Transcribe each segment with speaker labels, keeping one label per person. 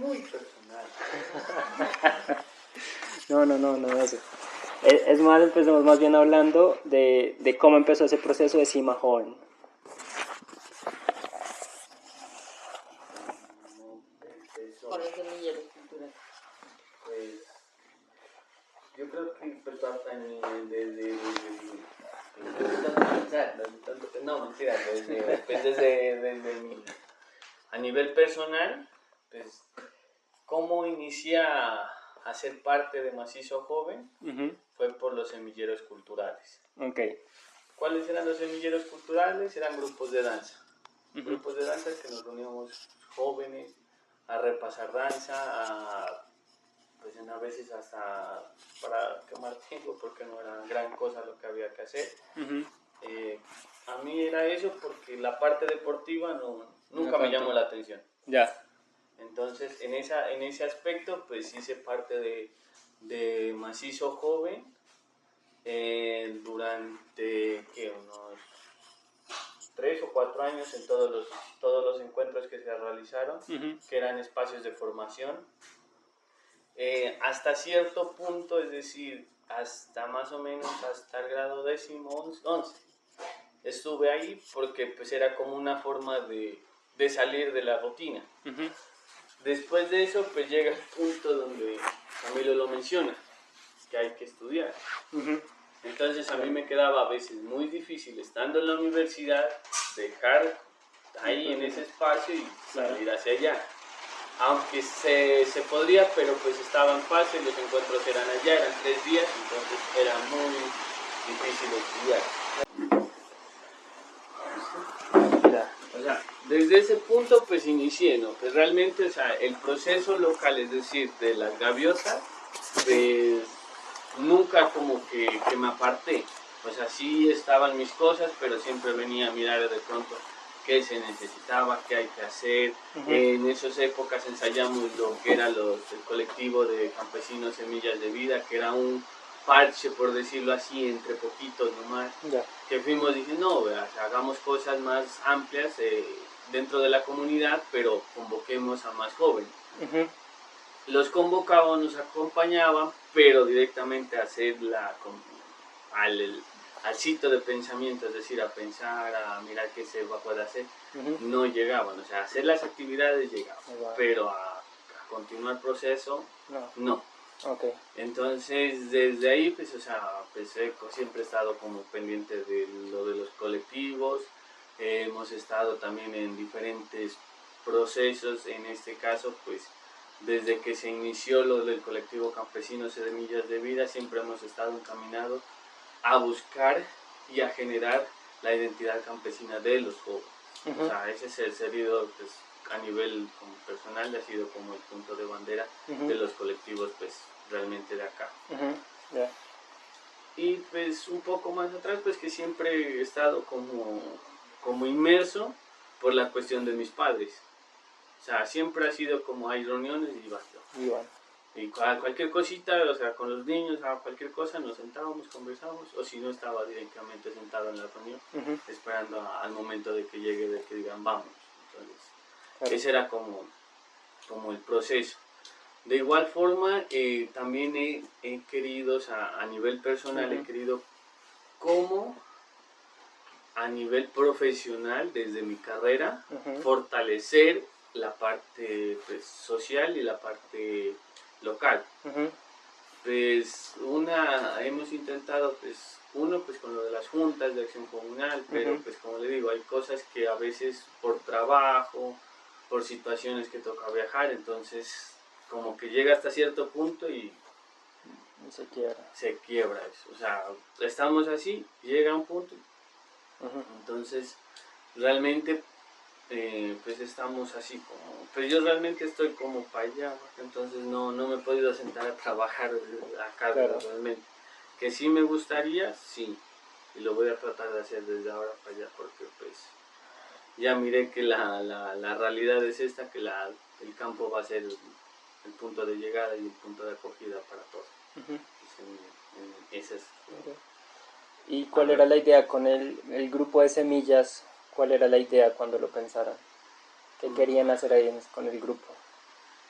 Speaker 1: muy personal.
Speaker 2: No, eso. Es más, empecemos más bien hablando de cómo empezó ese proceso de Cima Joven.
Speaker 3: Con los semilleros culturales.
Speaker 1: Pues yo creo que empezó hasta desde no, mentira, a nivel personal, pues cómo inicié a ser parte de Macizo Joven fue por los semilleros culturales.
Speaker 2: Okay.
Speaker 1: ¿Cuáles eran los semilleros culturales? Eran grupos de danza. Grupos de danza que nos reuníamos jóvenes a repasar danza, pues a veces hasta para quemar tiempo porque no era gran cosa lo que había que hacer. A mí era eso porque la parte deportiva nunca me llamó la atención.
Speaker 2: Ya.
Speaker 1: Entonces en ese aspecto pues hice parte de Macizo Joven durante unos 3 o 4 años en todos los encuentros que se realizaron, que eran espacios de formación. Hasta cierto punto, es decir, hasta más o menos hasta el grado 11. Estuve ahí porque pues era como una forma de salir de la rutina. Después de eso pues llega el punto donde Camilo lo menciona, que hay que estudiar. Entonces a mí me quedaba a veces muy difícil, estando en la universidad, dejar ahí en ese espacio y salir hacia allá. Aunque se podría, pero pues estaba en fase, los encuentros eran allá, eran 3 días, entonces era muy difícil estudiar. O sea, desde ese punto pues inicié, ¿no? Pues realmente, o sea, el proceso local, es decir, de las gaviotas, pues nunca como que me aparté. O sea, sí estaban mis cosas, pero siempre venía a mirar de pronto qué se necesitaba, qué hay que hacer. En esas épocas ensayamos lo que era el colectivo de campesinos Semillas de Vida, que era un parche, por decirlo así, entre poquitos nomás, que fuimos diciendo, no, o sea, hagamos cosas más amplias dentro de la comunidad, pero convoquemos a más jóvenes. Los convocaban, nos acompañaban, pero directamente a hacer al sitio de pensamiento, es decir, a pensar, a mirar qué se puede hacer, no llegaban. O sea, a hacer las actividades llegaban, pero a continuar el proceso, no.
Speaker 2: Okay.
Speaker 1: Entonces, desde ahí, pues, o sea, pues, siempre he estado como pendiente de lo de los colectivos, hemos estado también en diferentes procesos, en este caso, pues, desde que se inició lo del colectivo Campesinos Semillas de Vida, siempre hemos estado encaminados a buscar y a generar la identidad campesina de los jóvenes. O sea, ese es el servido, pues, a nivel como personal, ha sido como el punto de bandera de los colectivos, pues, realmente de acá. Y pues un poco más atrás, pues que siempre he estado como inmerso por la cuestión de mis padres. O sea, siempre ha sido como hay reuniones y basta. Y cualquier cosita, o sea, con los niños, a cualquier cosa, nos sentábamos, conversábamos, o si no, estaba directamente sentado en la reunión, esperando al momento de que llegue, de que digan, vamos. Entonces, ese era como el proceso. De igual forma, también he querido, o sea, a nivel personal, he querido como a nivel profesional, desde mi carrera, fortalecer la parte, pues, social y la parte local. Pues hemos intentado, pues, pues con lo de las juntas de acción comunal, pero pues como le digo, hay cosas que a veces por trabajo, por situaciones que toca viajar, entonces como que llega hasta cierto punto y se quiebra eso. O sea, estamos así, llega un punto, entonces realmente pues estamos así como, pues yo realmente estoy como para allá, entonces no me he podido sentar a trabajar acá realmente, que sí me gustaría, sí, y lo voy a tratar de hacer desde ahora para allá, porque pues ya miré que la realidad es esta, que el campo va a ser el punto de llegada y el punto de acogida para todos. Ese es.
Speaker 2: ¿Y cuál era la idea con el grupo de semillas? ¿Cuál era la idea cuando lo pensaron? ¿Qué querían hacer ahí con el grupo?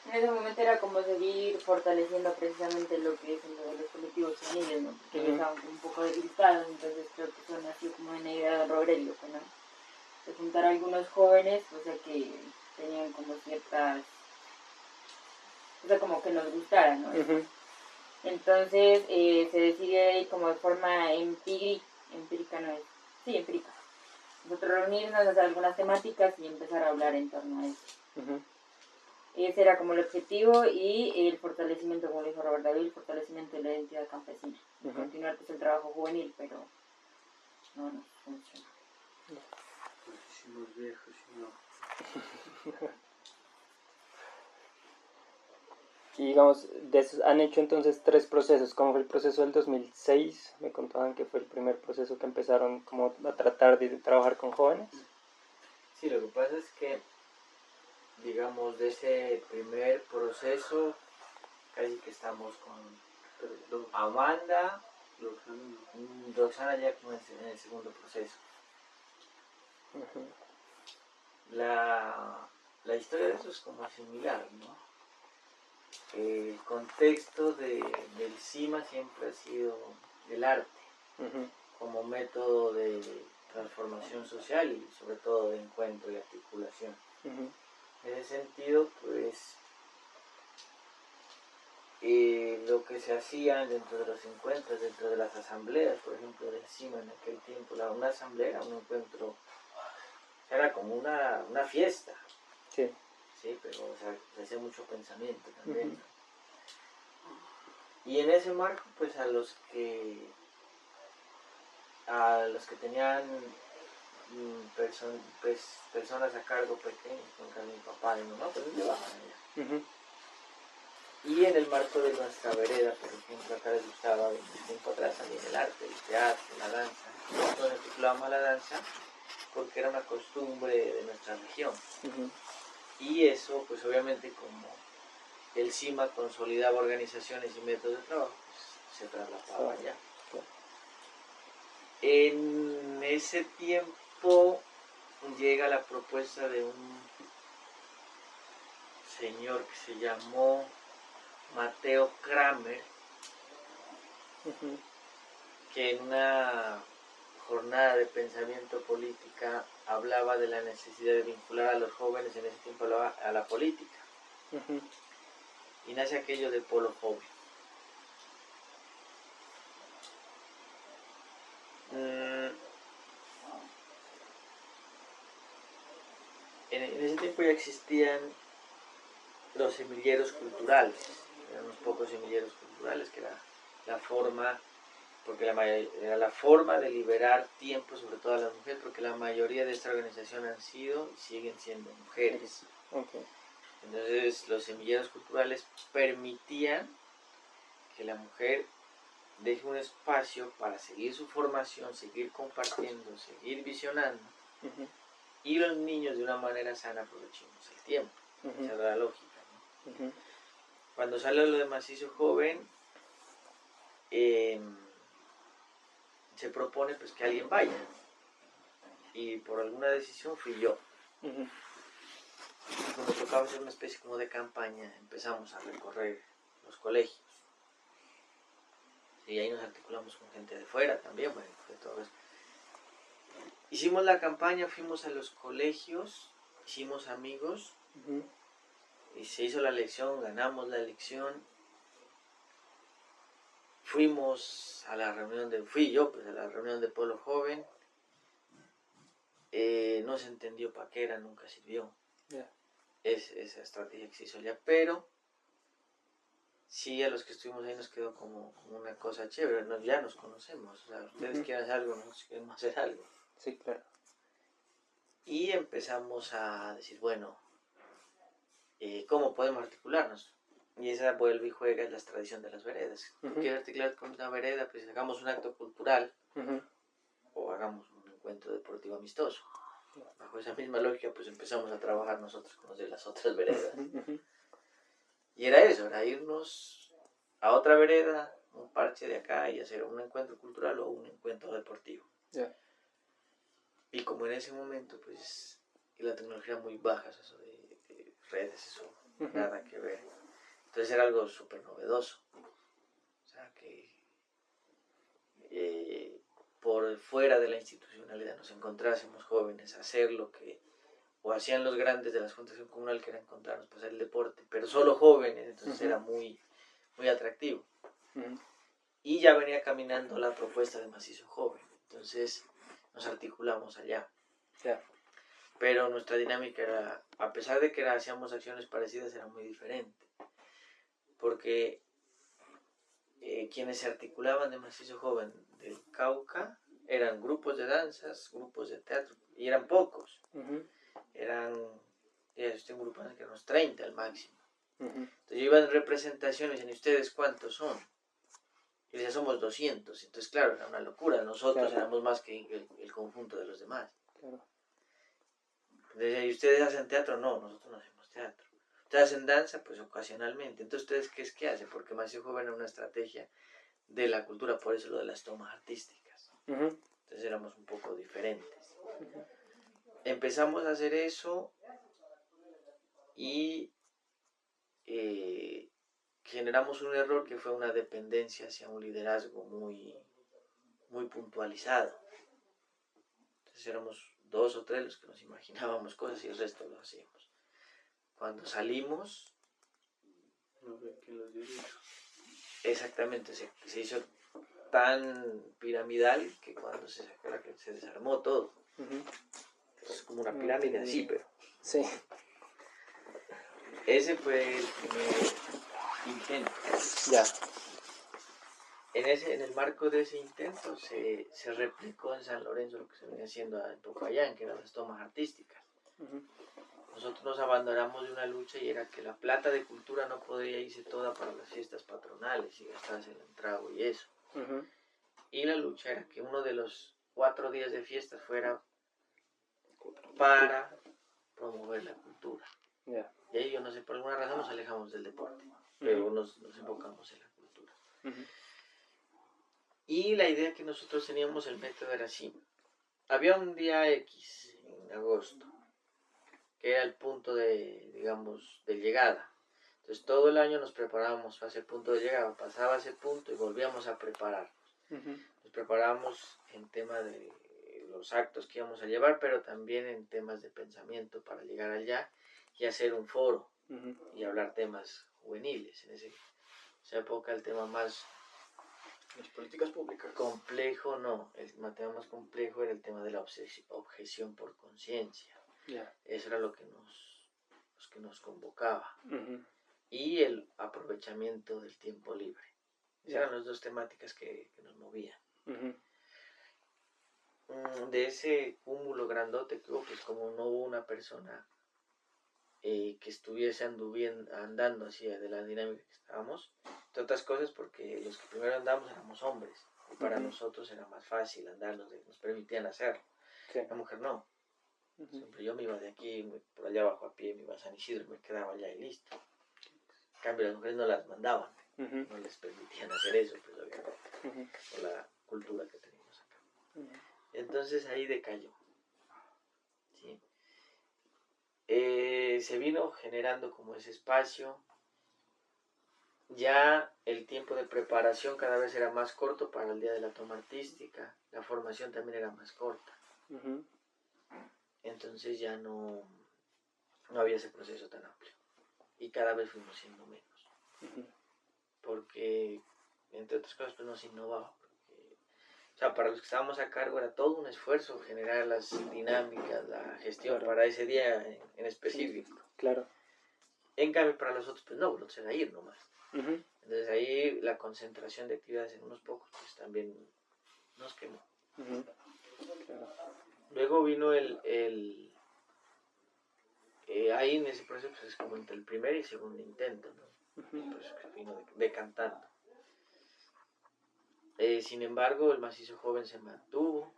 Speaker 3: En ese momento era como seguir fortaleciendo precisamente lo que es lo de los colectivos juveniles, ¿no? Porque ellos estaban un poco debilitados, entonces creo que eso nació como una idea de Aurelio, ¿no? De juntar a algunos jóvenes, o sea, que tenían como ciertas, o sea, como que nos gustaran, ¿no? Entonces se decide como de forma empírica, no es, sí, empírica. Nosotros reunirnos, hacer algunas temáticas y empezar a hablar en torno a eso. Ese era como el objetivo y el fortalecimiento, como dijo Robert David, el fortalecimiento de la identidad campesina. Continuar pues el trabajo juvenil, pero no funciona.
Speaker 1: Muchísimos viejos, no.
Speaker 2: Y digamos, han hecho entonces 3 procesos. ¿Cómo fue el proceso del 2006? Me contaban que fue el primer proceso que empezaron como a tratar de trabajar con jóvenes.
Speaker 4: Sí, lo que pasa es que, digamos, de ese primer proceso, casi que estamos con Amanda, Roxana ya como en el segundo proceso. La historia de eso es como similar, ¿no? El contexto del CIMA siempre ha sido el arte, como método de transformación social y sobre todo de encuentro y articulación. En ese sentido, pues, lo que se hacía dentro de los encuentros, dentro de las asambleas, por ejemplo, del CIMA en aquel tiempo, una asamblea, un encuentro, era como una fiesta.
Speaker 2: Sí.
Speaker 4: Sí, pero o sea, se hacía mucho pensamiento también. Y en ese marco, pues a los que tenían personas a cargo pequeñas, como mi papá y mi mamá, pues les llevaban allá. Y en el marco de nuestra vereda, por ejemplo, acá les gustaba de mucho tiempo atrás también el arte, el teatro, la danza. Nosotros articulábamos la danza porque era una costumbre de nuestra región. Y eso, pues obviamente como el CIMA consolidaba organizaciones y métodos de trabajo, pues, se trasladaba allá. En ese tiempo llega la propuesta de un señor que se llamó Mateo Kramer, que en una jornada de pensamiento política hablaba de la necesidad de vincular a los jóvenes, en ese tiempo a la política. Y nace aquello de Polo Joven. En ese tiempo ya existían los semilleros culturales, eran unos pocos semilleros culturales, que era la forma, porque era la forma de liberar tiempo, sobre todo a las mujeres, porque la mayoría de esta organización han sido y siguen siendo mujeres. Entonces los semilleros culturales permitían que la mujer deje un espacio para seguir su formación, seguir compartiendo, seguir visionando, y los niños de una manera sana aprovechemos el tiempo. Esa era la lógica, ¿no? Cuando sale lo de Macizo Joven, se propone pues que alguien vaya, y por alguna decisión fui yo. Y cuando tocaba hacer una especie como de campaña, empezamos a recorrer los colegios, y ahí nos articulamos con gente de fuera también, bueno, de todo eso. Hicimos la campaña, fuimos a los colegios, hicimos amigos, y se hizo la elección, ganamos la elección. Fuimos a la reunión fui yo pues a la reunión de Polo Joven. No se entendió para qué era, nunca sirvió. Esa estrategia que se hizo allá, pero sí, a los que estuvimos ahí nos quedó como una cosa chévere. Ya nos conocemos, o sea, ustedes quieren hacer algo, nosotros queremos hacer algo.
Speaker 2: Sí, claro.
Speaker 4: Y empezamos a decir, bueno, ¿cómo podemos articularnos? Y esa vuelve y juega en la tradición de las veredas. ¿Tú quieres articular con una vereda? Pues hagamos un acto cultural o hagamos un encuentro deportivo amistoso. Bajo esa misma lógica, pues empezamos a trabajar nosotros con los de las otras veredas. Y era eso, era irnos a otra vereda, un parche de acá, y hacer un encuentro cultural o un encuentro deportivo. Y como en ese momento, pues, la tecnología muy baja, eso de redes, eso nada que ver. Entonces era algo súper novedoso. O sea, que por fuera de la institucionalidad nos encontrásemos jóvenes a hacer lo que o hacían los grandes de la Fundación Comunal, que era encontrarnos para hacer el deporte, pero solo jóvenes, entonces era muy, muy atractivo. Y ya venía caminando la propuesta de Macizo Joven, entonces nos articulamos allá. Pero nuestra dinámica era, a pesar de que hacíamos acciones parecidas, era muy diferente, porque quienes se articulaban de Macizo Joven del Cauca eran grupos de danzas, grupos de teatro, y eran pocos. Eran, ya estoy grupando que unos 30 al máximo. Entonces yo iba en representación y decían, ¿y ustedes cuántos son? Y decía, somos 200. Entonces, claro, era una locura. Nosotros éramos más que el conjunto de los demás. Decía, ¿y ustedes hacen teatro? No, nosotros no hacemos teatro. ¿Ustedes hacen danza? Pues ocasionalmente. Entonces, ¿ustedes qué es que hacen? Porque Macizo Joven era una estrategia de la cultura, por eso lo de las tomas artísticas. Entonces éramos un poco diferentes. Empezamos a hacer eso y generamos un error que fue una dependencia hacia un liderazgo muy, muy puntualizado. Entonces éramos 2 o 3 los que nos imaginábamos cosas y el resto lo hacíamos. Cuando salimos,
Speaker 1: No ve que los dirige.
Speaker 4: exactamente, se hizo tan piramidal que cuando se sacó la que se desarmó todo. Es como una pirámide así, pero...
Speaker 2: Sí.
Speaker 4: Ese fue el primer intento.
Speaker 2: Ya.
Speaker 4: En el marco de ese intento se replicó en San Lorenzo lo que se venía haciendo en Popayán, que eran las tomas artísticas. Nosotros nos abandonamos de una lucha y era que la plata de cultura no podía irse toda para las fiestas patronales y gastarse en el trago y eso. Y la lucha era que uno de los 4 días de fiestas fuera para promover la cultura. Y ahí yo no sé, por alguna razón nos alejamos del deporte, pero nos enfocamos en la cultura. Y la idea que nosotros teníamos, el método era así. Había un día X en agosto, que era el punto de, digamos, de llegada. Entonces todo el año nos preparábamos para ese punto de llegada, pasaba ese punto y volvíamos a prepararnos. Nos preparábamos en tema de los actos que íbamos a llevar, pero también en temas de pensamiento para llegar allá y hacer un foro y hablar temas juveniles. En esa época el tema más...
Speaker 1: Las políticas públicas.
Speaker 4: Complejo, no. El tema más complejo era el tema de la objeción por conciencia. Eso era lo que nos convocaba. Y el aprovechamiento del tiempo libre. Esas eran las 2 temáticas que nos movían. De ese cúmulo grandote que hubo, pues como no hubo una persona que estuviese andando hacia de la dinámica que estábamos, entre otras cosas porque los que primero andamos éramos hombres y para nosotros era más fácil andarnos, nos permitían hacerlo. La mujer no. Siempre yo me iba de aquí por allá abajo a pie, me iba a San Isidro y me quedaba allá y listo. En cambio las mujeres no las mandaban, no les permitían hacer eso, pues obviamente, por la cultura que teníamos acá. Entonces ahí decayó. ¿Sí? Se vino generando como ese espacio. Ya el tiempo de preparación cada vez era más corto para el día de la toma artística. La formación también era más corta. Entonces ya no había ese proceso tan amplio. Y cada vez fuimos siendo menos. Porque, entre otras cosas, pues nos innovaba. O sea, para los que estábamos a cargo era todo un esfuerzo generar las dinámicas, la gestión para ese día en específico. En cambio, para los otros, pues no, los era ir nomás. Entonces ahí la concentración de actividades en unos pocos, pues también nos quemó. Luego vino ahí en ese proceso, pues es como entre el primer y segundo intento, ¿no? Pues vino decantando. Sin embargo, el Macizo Joven se mantuvo,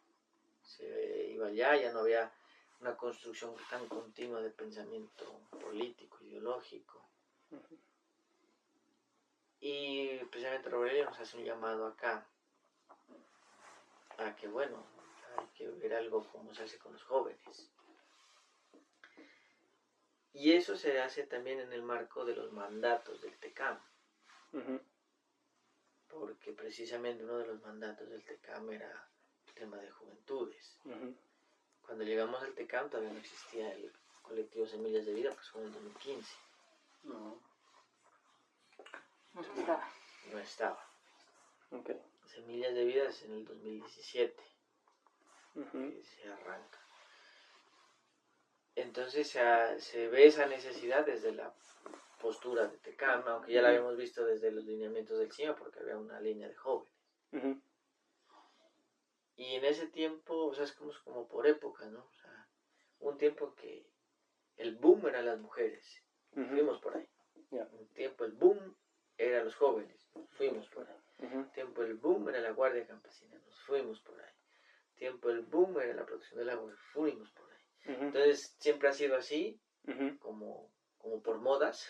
Speaker 4: se iba allá, ya no había una construcción tan continua de pensamiento político, ideológico. Y precisamente Roberelio nos hace un llamado acá, a que bueno, hay que ver algo como se hace con los jóvenes. Y eso se hace también en el marco de los mandatos del TECAM. Porque precisamente uno de los mandatos del TECAM era el tema de juventudes. Cuando llegamos al TECAM todavía no existía el colectivo Semillas de Vida, pues fue en el 2015.
Speaker 1: No.
Speaker 3: No estaba.
Speaker 4: No estaba.
Speaker 2: Okay.
Speaker 4: Semillas de Vida es en el 2017 que se arranca. Entonces se ve esa necesidad desde la postura de TECAM, aunque ya la habíamos visto desde los lineamientos del CIMA, porque había una línea de jóvenes. Y en ese tiempo, o sea, es como por época, ¿no? O sea, un tiempo que el boom eran las mujeres, fuimos por ahí. Un tiempo el boom eran los jóvenes, nos fuimos por ahí. Un tiempo el boom era la guardia campesina, nos fuimos por ahí. Un tiempo el boom era la producción del agua, fuimos por ahí. Entonces siempre ha sido así, como por modas,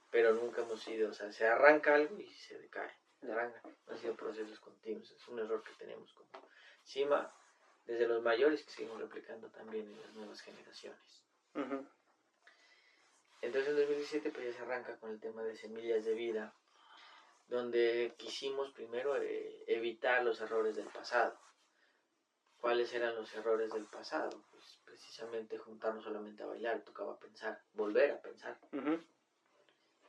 Speaker 4: pero nunca hemos sido, o sea, se arranca algo y se decae. No han sido procesos continuos, es un error que tenemos como CIMA, desde los mayores que seguimos replicando también en las nuevas generaciones. Entonces en 2017 pues ya se arranca con el tema de Semillas de Vida, donde quisimos primero evitar los errores del pasado. ¿Cuáles eran los errores del pasado? Pues precisamente juntarnos solamente a bailar, tocaba pensar, volver a pensar.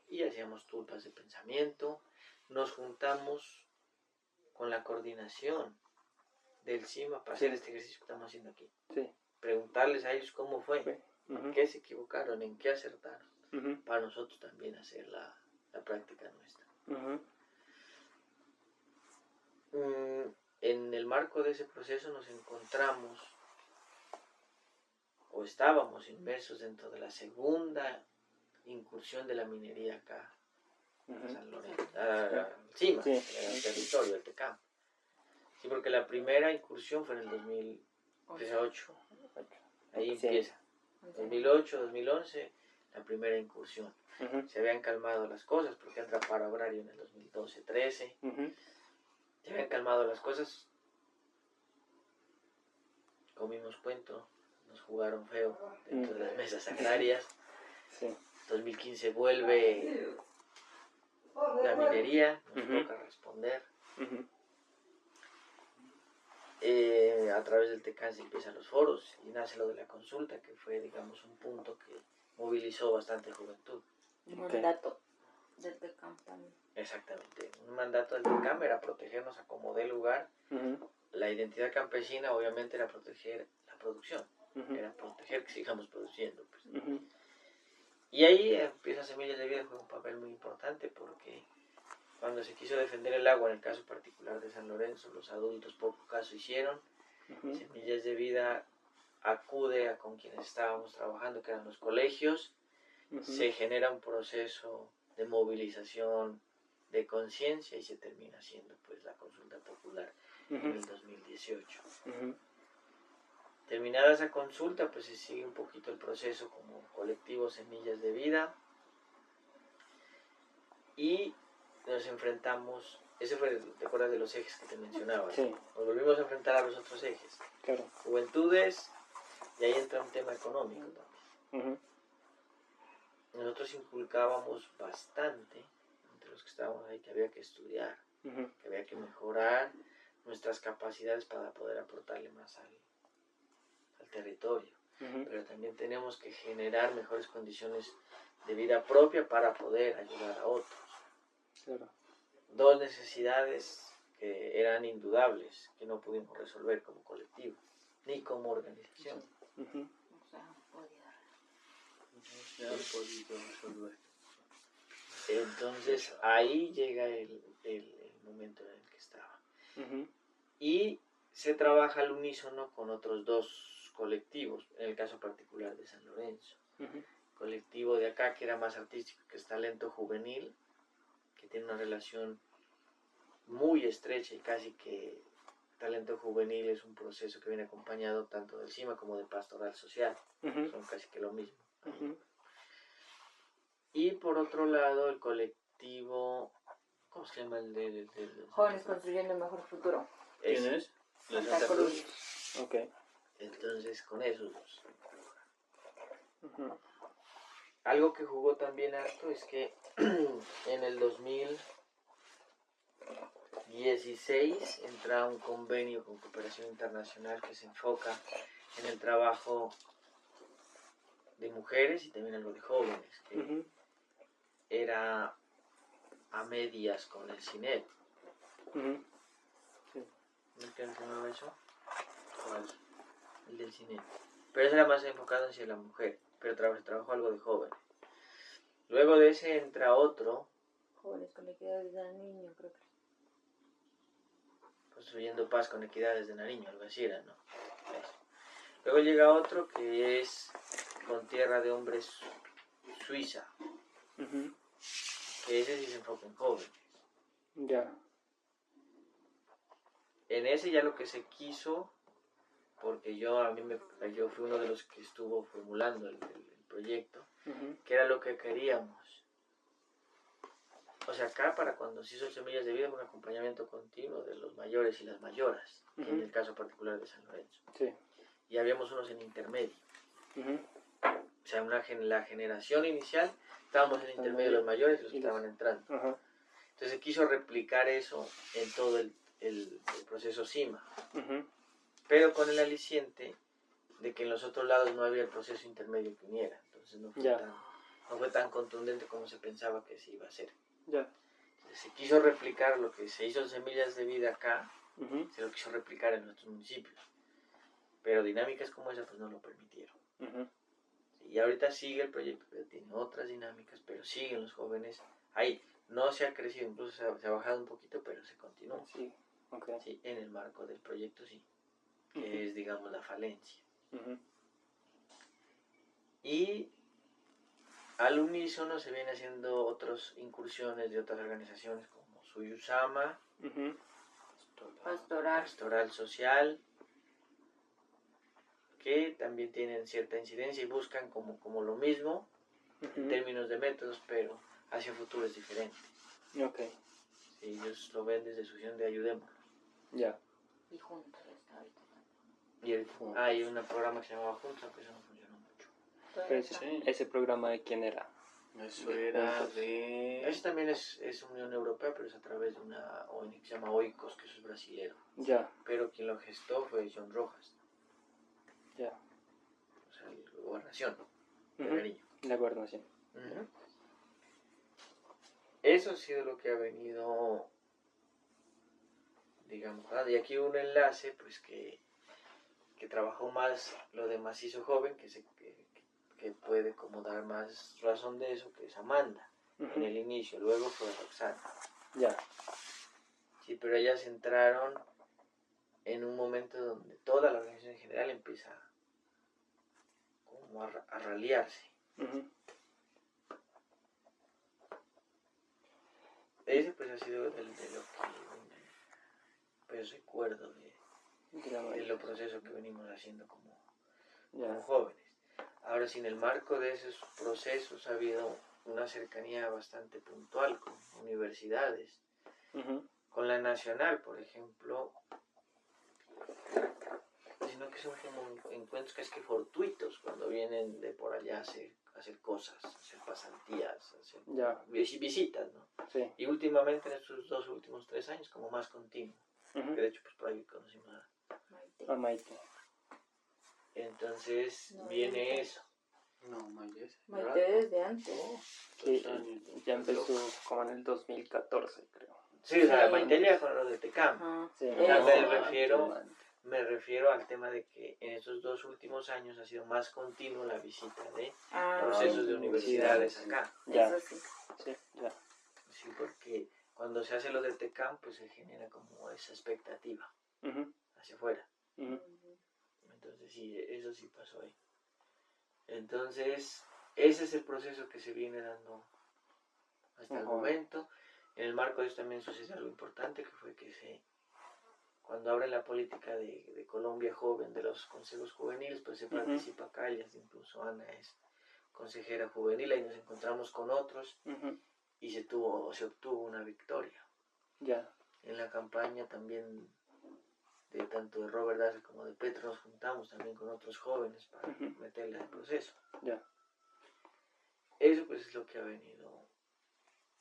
Speaker 4: Y hacíamos turpas de pensamiento, nos juntamos con la coordinación del CIMA para hacer este ejercicio que estamos haciendo aquí. Preguntarles a ellos cómo fue, en qué se equivocaron, en qué acertaron, para nosotros también hacer la práctica nuestra. En el marco de ese proceso nos encontramos o estábamos inmersos dentro de la segunda incursión de la minería acá a San Lorenzo, CIMA, en el territorio del TECAM. Sí, porque la primera incursión fue en el 2008. Ahí empieza. 2008, 2011, la primera incursión. Se habían calmado las cosas porque entra paro agrario en el 2012, 13. Se habían calmado las cosas. Comimos cuento, nos jugaron feo dentro de las mesas agrarias. 2015 vuelve la minería, nos toca responder. A través del TECAM se empiezan los foros y nace lo de la consulta, que fue, digamos, un punto que movilizó bastante juventud.
Speaker 3: Un mandato del TECAM también.
Speaker 4: Exactamente, un mandato del TECAM era protegernos a como dé lugar. La identidad campesina obviamente era proteger la producción, era proteger que sigamos produciendo. Pues. Y ahí empieza Semillas de Vida, juega un papel muy importante porque cuando se quiso defender el agua, en el caso particular de San Lorenzo, los adultos poco caso hicieron. Semillas de Vida acude a con quienes estábamos trabajando, que eran los colegios. Se genera un proceso de movilización de conciencia y se termina haciendo pues la consulta popular en el 2018. Terminada esa consulta, pues se sigue un poquito el proceso como colectivo Semillas de Vida y nos enfrentamos, ese fue, ¿te acuerdas de los ejes que te mencionaba?
Speaker 2: Sí.
Speaker 4: Nos volvimos a enfrentar a los otros ejes.
Speaker 2: Claro.
Speaker 4: Juventudes, y ahí entra un tema económico también. Nosotros inculcábamos bastante, entre los que estábamos ahí, que había que estudiar, que había que mejorar nuestras capacidades para poder aportarle más al territorio. Pero también tenemos que generar mejores condiciones de vida propia para poder ayudar a otros. Claro. Dos necesidades que eran indudables, que no pudimos resolver como colectivo, ni como organización. Entonces ahí llega el momento en el que estaba. Y se trabaja al unísono con otros dos colectivos, en el caso particular de San Lorenzo. Colectivo de acá que era más artístico, que es Talento Juvenil, que tiene una relación muy estrecha y casi que Talento Juvenil es un proceso que viene acompañado tanto del CIMA como de Pastoral Social, son casi que lo mismo. Y por otro lado el colectivo, ¿cómo se llama el del
Speaker 3: Jóvenes Construyendo un Mejor Futuro?
Speaker 1: ¿Quién es?
Speaker 3: Santa Cruz.
Speaker 2: Ok.
Speaker 4: Entonces con esos dos. algo que jugó también harto es que en el 2016 entra un convenio con Cooperación Internacional que se enfoca en el trabajo de mujeres y también algo de jóvenes, que era a medias con el CINEP.
Speaker 2: Sí.
Speaker 4: ¿No entiendes cómo eso? ¿Cuál? El del CINEP. Pero ese era más enfocado hacia la mujer, pero trabajó algo de jóvenes. Luego de ese entra otro.
Speaker 3: Jóvenes con equidad desde niño, creo que.
Speaker 4: Construyendo paz con equidad desde Nariño, algo así era, ¿no? Eso. Luego llega otro que es con Tierra de Hombres Suiza, que ese sí se enfoca en jóvenes.
Speaker 2: Ya.
Speaker 4: En ese ya lo que se quiso, porque yo fui uno de los que estuvo formulando el proyecto, que era lo que queríamos. O sea, acá para cuando se hizo Semillas de Vida, un acompañamiento continuo de los mayores y las mayoras, en el caso particular de San Lorenzo.
Speaker 2: Sí.
Speaker 4: Y habíamos unos en intermedio. O sea, la generación inicial, estábamos en intermedio de los mayores y los que estaban entrando. Entonces se quiso replicar eso en todo el proceso CIMA. Pero con el aliciente de que en los otros lados no había el proceso intermedio que uniera. Entonces no fue tan contundente como se pensaba que se iba a hacer. Entonces se quiso replicar lo que se hizo en Semillas de Vida acá, se lo quiso replicar en nuestros municipios. Pero dinámicas como esa pues no lo permitieron. Y ahorita sigue el proyecto, pero tiene otras dinámicas, pero siguen los jóvenes ahí. No se ha crecido, incluso se ha bajado un poquito, pero se continúa.
Speaker 2: Sí. Okay.
Speaker 4: Sí, en el marco del proyecto sí, que es, digamos, la falencia. Y al unísono se vienen haciendo otras incursiones de otras organizaciones como Suyusama, Pastoral Social, que también tienen cierta incidencia y buscan como lo mismo en términos de métodos, pero hacia futuros diferentes.
Speaker 2: Okay.
Speaker 4: Sí, ellos lo ven desde su visión de ayudemos.
Speaker 2: Ya.
Speaker 3: Y juntos está ahorita.
Speaker 4: Y hay un programa que se llamaba Juntos, aunque eso no funcionó mucho.
Speaker 2: ¿Ese programa de quién era?
Speaker 1: Eso era de...
Speaker 4: Eso también es Unión Europea, pero es a través de una ONG que se llama OICOS, que eso es brasilero.
Speaker 2: Ya.
Speaker 4: Pero quien lo gestó fue John Rojas.
Speaker 2: Ya.
Speaker 4: O sea, la gobernación de Nariño.
Speaker 2: La gobernación.
Speaker 4: Eso ha sido lo que ha venido, digamos, y aquí un enlace, pues que trabajó más lo de Macizo Joven, que puede como dar más razón de eso, que es Amanda, en el inicio, luego fue Roxana.
Speaker 2: Ya.
Speaker 4: Sí, pero ellas entraron en un momento donde toda la organización en general empieza como a raliarse. Ese pues ha sido de lo que pues recuerdo de los procesos que venimos haciendo como jóvenes. Ahora, sin el marco de esos procesos ha habido una cercanía bastante puntual con universidades. Con la nacional, por ejemplo, sino que son como encuentros casi fortuitos cuando vienen de por allá a hacer cosas, hacer pasantías, hacer visitas, ¿no?
Speaker 2: Sí.
Speaker 4: Y últimamente en estos 2 últimos 3 años como más continuo. Que de hecho pues por ahí conocimos
Speaker 2: a Maite.
Speaker 4: Entonces viene eso.
Speaker 1: No, Maite
Speaker 3: desde antes.
Speaker 2: Que ya empezó como en el 2014, creo.
Speaker 4: Sí, o sea, Maite con lo de Tecam.
Speaker 2: Sí,
Speaker 4: me refiero al tema de que en estos 2 últimos años ha sido más continuo la visita de procesos de universidades acá.
Speaker 3: Eso sí.
Speaker 2: Sí, ya.
Speaker 4: Sí, porque cuando se hace lo del Tecam, pues se genera como esa expectativa hacia afuera. Entonces sí, eso sí pasó ahí. Entonces, ese es el proceso que se viene dando hasta el momento. En el marco de eso también sucede algo importante, que fue que cuando abren la política de Colombia Joven, de los consejos juveniles, pues se participa acá, incluso Ana es consejera juvenil, y nos encontramos con otros, y se obtuvo una victoria.
Speaker 2: Ya.
Speaker 4: En la campaña también de tanto de Robert Dassel como de Petro nos juntamos también con otros jóvenes para meterle al proceso.
Speaker 2: Ya.
Speaker 4: eso pues es lo que ha venido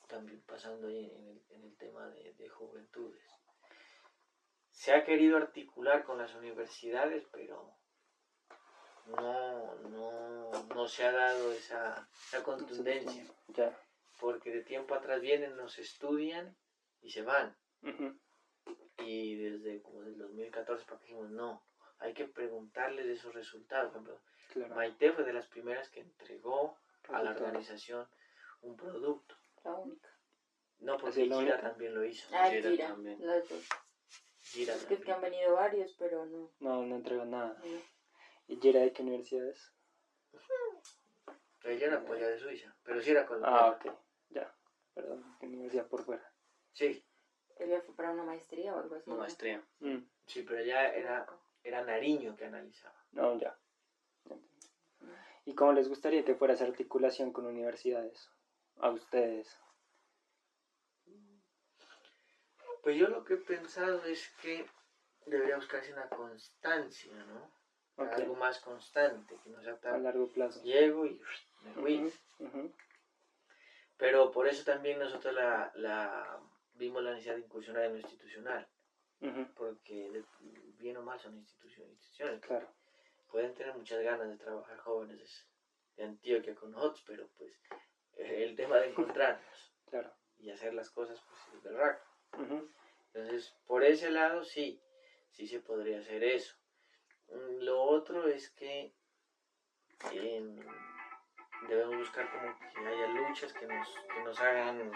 Speaker 4: también pasando ahí en el tema de juventudes. Se ha querido articular con las universidades, pero no se ha dado esa contundencia.
Speaker 2: Ya.
Speaker 4: Porque de tiempo atrás vienen, nos estudian y se van.
Speaker 2: Ujú.
Speaker 4: Y desde el 2014 para que dijimos, no, hay que preguntarles esos resultados. Por ejemplo,
Speaker 2: Claro.
Speaker 4: Maite fue de las primeras que entregó a la
Speaker 2: Resultado.
Speaker 4: organización un producto.
Speaker 3: La única.
Speaker 4: No,
Speaker 2: ¿Así
Speaker 4: porque
Speaker 2: es la
Speaker 4: Gira
Speaker 2: única?
Speaker 4: también lo hizo.
Speaker 3: Ah,
Speaker 1: Gira
Speaker 3: Gira,
Speaker 1: también.
Speaker 3: las dos.
Speaker 4: Gira
Speaker 3: Es que
Speaker 4: también.
Speaker 3: han venido varios, pero no.
Speaker 2: No entrega nada.
Speaker 3: no.
Speaker 2: ¿Y Jera de qué universidad es?
Speaker 4: Ella era apoyada de Suiza, pero sí era colombiana.
Speaker 2: Ah, ok. Ya. Perdón, ¿qué universidad por fuera?
Speaker 4: Sí,
Speaker 3: Ella fue para una maestría o algo así.
Speaker 1: Una
Speaker 3: ¿no?
Speaker 1: maestría.
Speaker 4: sí, pero ella era Nariño que analizaba.
Speaker 2: No, ya. ¿Y cómo les gustaría que fuera esa articulación con universidades? A ustedes.
Speaker 4: Pues yo lo que he pensado es que debería buscarse una constancia, ¿no?
Speaker 2: Ok.
Speaker 4: Algo más constante, que no sea
Speaker 2: A
Speaker 4: tan
Speaker 2: largo plazo.
Speaker 4: llego y me fui.
Speaker 2: Ujú.
Speaker 4: Pero por eso también nosotros vimos la necesidad de incursionar en lo institucional,
Speaker 2: Ujú.
Speaker 4: porque bien o mal son instituciones.
Speaker 2: Claro.
Speaker 4: Pueden tener muchas ganas de trabajar jóvenes de Antioquia con nosotros, pero pues el tema de encontrarnos
Speaker 2: Claro.
Speaker 4: y hacer las cosas pues es berraco.
Speaker 2: Ujú.
Speaker 4: Entonces, por ese lado sí se podría hacer eso. Lo otro es que debemos buscar como que haya luchas que nos hagan